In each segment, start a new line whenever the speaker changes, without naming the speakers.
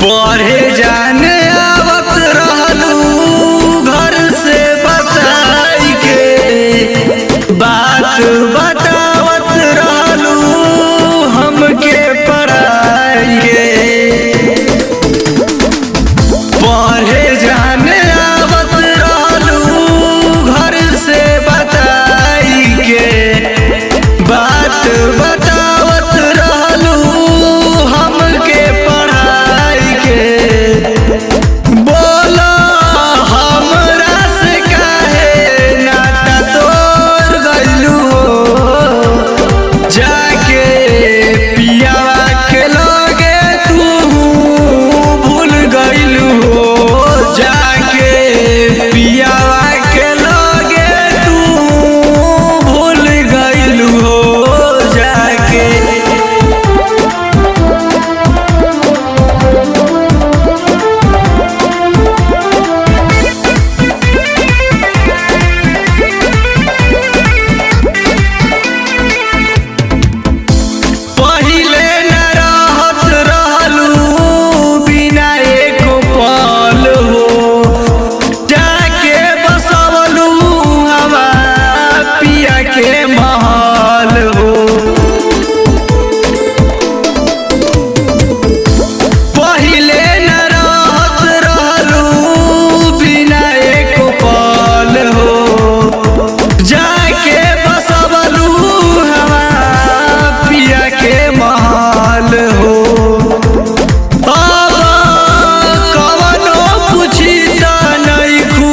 पढ़े जाने आवत रहलू घर से बताई के बात बतावत रहलू हमके पढ़ाई के। पढ़े जाने आवत रहलू घर से बताई के बात बतावत रहलू हमके पढ़ाई के। बोला हमरा से काहे नाता तोड़ गइलू हो जाके पियावा के लगे तू भूल गइलू हो जाके पियावा के लगे तू भूल गइलू हो जाके। पहिले न रहत रहलू बिना एको पल हो जाके बसवलू हवा पिया के महल हो। पहिले न रहत रहलू बिना एको पल हो जाके बसवलू हवा पिया के महल हो। अब कवनो पूछी त नइखू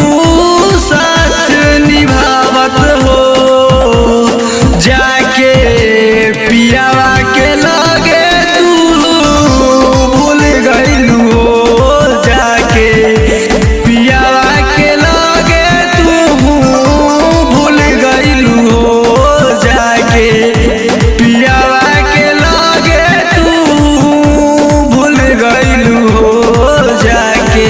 साथ निभावत हो जाके पियावा के लगे तू भूल गइलू हो जाके पियावा के लगे तू भूल गइलू हो जाके पियावा के लगे तू भूल गइलू हो जाके।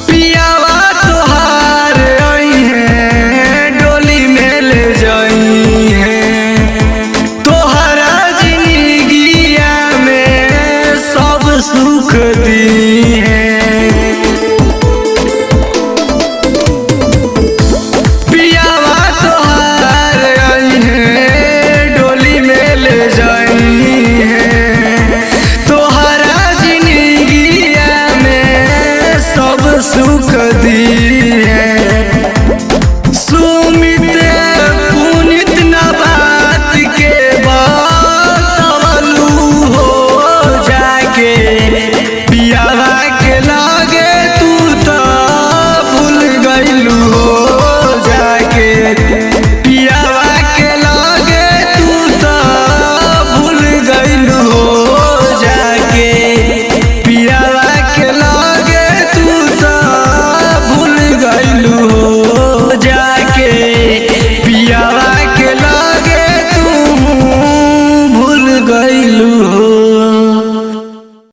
पियावा तोहार अइहे डोली में ले जइहे तोहरा जिंदगिया में सब सुख दी